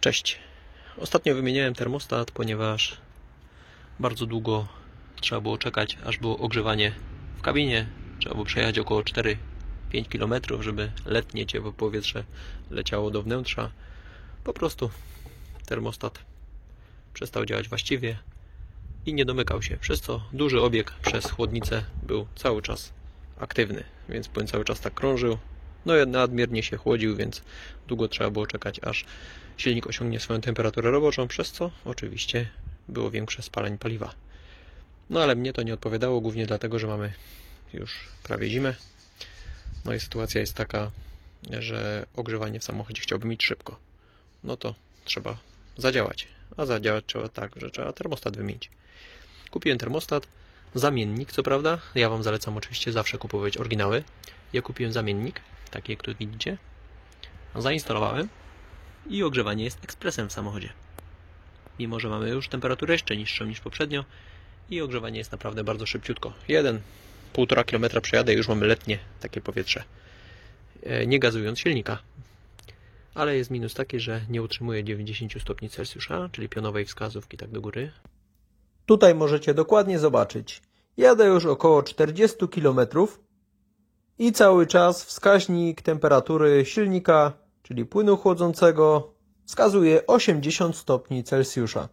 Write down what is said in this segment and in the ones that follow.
Cześć. Ostatnio wymieniałem termostat, ponieważ bardzo długo trzeba było czekać, aż było ogrzewanie w kabinie. Trzeba było przejechać około 4-5 km, żeby letnie ciepłe powietrze leciało do wnętrza. Po prostu termostat przestał działać właściwie i nie domykał się, przez co duży obieg przez chłodnicę był cały czas aktywny, więc płyn cały czas tak krążył. No i nadmiernie się chłodził, więc długo trzeba było czekać, aż silnik osiągnie swoją temperaturę roboczą, przez co oczywiście było większe spalanie paliwa. No ale mnie to nie odpowiadało, głównie dlatego, że mamy już prawie zimę. No i sytuacja jest taka, że ogrzewanie w samochodzie chciałbym mieć szybko. No to trzeba zadziałać. A zadziałać trzeba tak, że trzeba termostat wymienić. Kupiłem termostat, zamiennik co prawda. Ja Wam zalecam oczywiście zawsze kupować oryginały. Ja kupiłem zamiennik, taki jak tu widzicie. Zainstalowałem i ogrzewanie jest ekspresem w samochodzie. Mimo że mamy już temperaturę jeszcze niższą niż poprzednio i ogrzewanie jest naprawdę bardzo szybciutko. 1,5 km przejadę i już mamy letnie takie powietrze. Nie gazując silnika. Ale jest minus taki, że nie utrzymuje 90 stopni Celsjusza, czyli pionowej wskazówki tak do góry. Tutaj możecie dokładnie zobaczyć. Jadę już około 40 km i cały czas wskaźnik temperatury silnika, czyli płynu chłodzącego, wskazuje 80 stopni Celsjusza.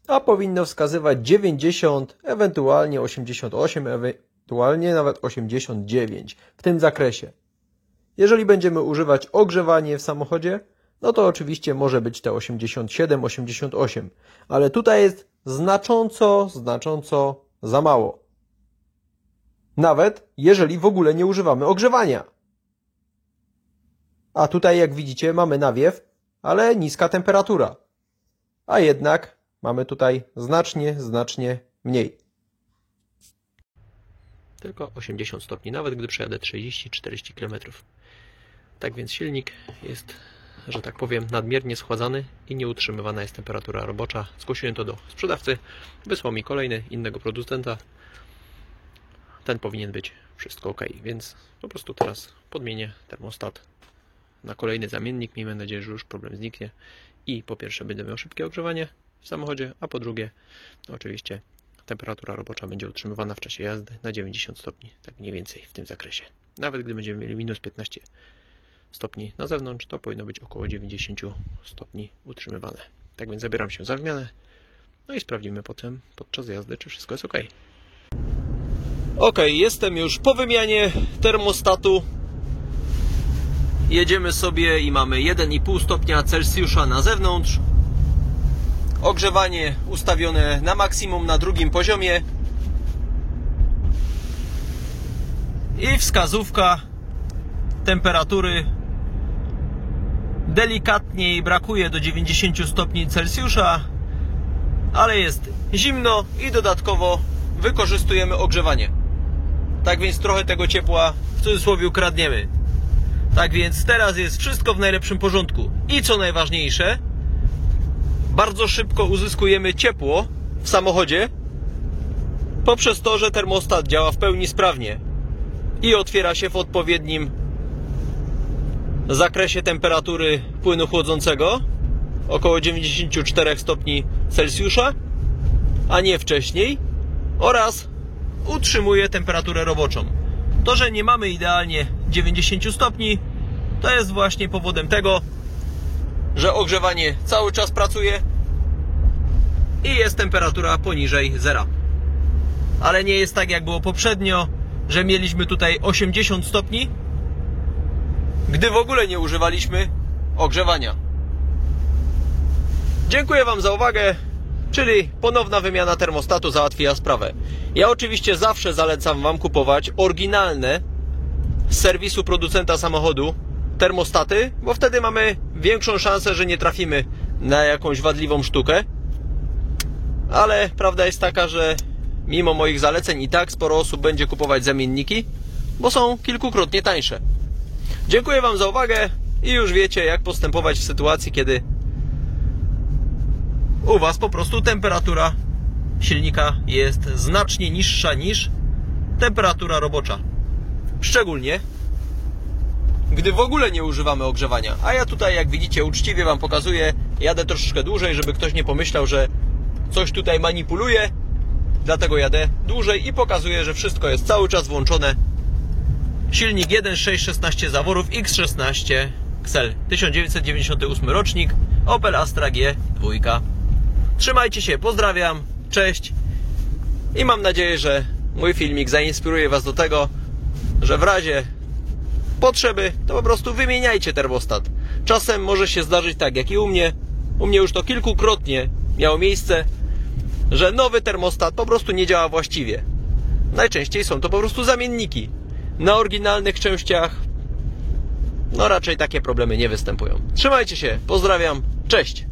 A powinno wskazywać 90, ewentualnie 88, ewentualnie nawet 89 w tym zakresie. Jeżeli będziemy używać ogrzewanie w samochodzie, no to oczywiście może być te 87, 88, ale tutaj jest znacząco za mało. Nawet jeżeli w ogóle nie używamy ogrzewania. A tutaj jak widzicie mamy nawiew, ale niska temperatura. A jednak mamy tutaj znacznie mniej. Tylko 80 stopni, nawet gdy przejadę 30-40 km. Tak więc silnik jest, że tak powiem, nadmiernie schładzany i nie utrzymywana jest temperatura robocza. Zgłosiłem to do sprzedawcy, wysłał mi kolejny, innego producenta. Ten powinien być wszystko ok, więc po prostu teraz podmienię termostat na kolejny zamiennik. Miejmy nadzieję, że już problem zniknie i po pierwsze będę miał szybkie ogrzewanie w samochodzie, a po drugie oczywiście temperatura robocza będzie utrzymywana w czasie jazdy na 90 stopni, tak mniej więcej w tym zakresie. Nawet gdy będziemy mieli minus 15 stopni na zewnątrz, to powinno być około 90 stopni utrzymywane. Tak więc zabieram się za wymianę, no i sprawdzimy potem podczas jazdy, czy wszystko jest ok. Ok, jestem już po wymianie termostatu. Jedziemy sobie i mamy 1,5 stopnia Celsjusza na zewnątrz. Ogrzewanie ustawione na maksimum na drugim poziomie. I wskazówka temperatury delikatniej brakuje do 90 stopni Celsjusza, ale jest zimno i dodatkowo wykorzystujemy ogrzewanie. Tak więc trochę tego ciepła w cudzysłowie kradniemy. Tak więc teraz jest wszystko w najlepszym porządku. I co najważniejsze, bardzo szybko uzyskujemy ciepło w samochodzie poprzez to, że termostat działa w pełni sprawnie i otwiera się w odpowiednim zakresie temperatury płynu chłodzącego, około 94 stopni Celsjusza, a nie wcześniej, oraz utrzymuje temperaturę roboczą. To, że nie mamy idealnie 90 stopni, to jest właśnie powodem tego, że ogrzewanie cały czas pracuje i jest temperatura poniżej zera. Ale nie jest tak, jak było poprzednio, że mieliśmy tutaj 80 stopni, gdy w ogóle nie używaliśmy ogrzewania. Dziękuję Wam za uwagę, czyli ponowna wymiana termostatu załatwiła sprawę. Ja oczywiście zawsze zalecam Wam kupować oryginalne z serwisu producenta samochodu termostaty, bo wtedy mamy większą szansę, że nie trafimy na jakąś wadliwą sztukę. Ale prawda jest taka, że mimo moich zaleceń i tak sporo osób będzie kupować zamienniki, bo są kilkukrotnie tańsze. Dziękuję Wam za uwagę i już wiecie, jak postępować w sytuacji, kiedy u Was po prostu temperatura silnika jest znacznie niższa niż temperatura robocza. Szczególnie gdy w ogóle nie używamy ogrzewania. A ja tutaj, jak widzicie, uczciwie Wam pokazuję, jadę troszeczkę dłużej, żeby ktoś nie pomyślał, że coś tutaj manipuluję. Dlatego jadę dłużej i pokazuję, że wszystko jest cały czas włączone. Silnik 1.6 zaworów X16 XL 1998 rocznik, Opel Astra G2. Trzymajcie się, pozdrawiam, cześć i mam nadzieję, że mój filmik zainspiruje Was do tego, że w razie potrzeby to po prostu wymieniajcie termostat. Czasem może się zdarzyć tak jak i u mnie. U mnie już to kilkukrotnie miało miejsce, że nowy termostat po prostu nie działa właściwie. Najczęściej są to po prostu zamienniki. Na oryginalnych częściach no raczej takie problemy nie występują. Trzymajcie się, pozdrawiam, cześć!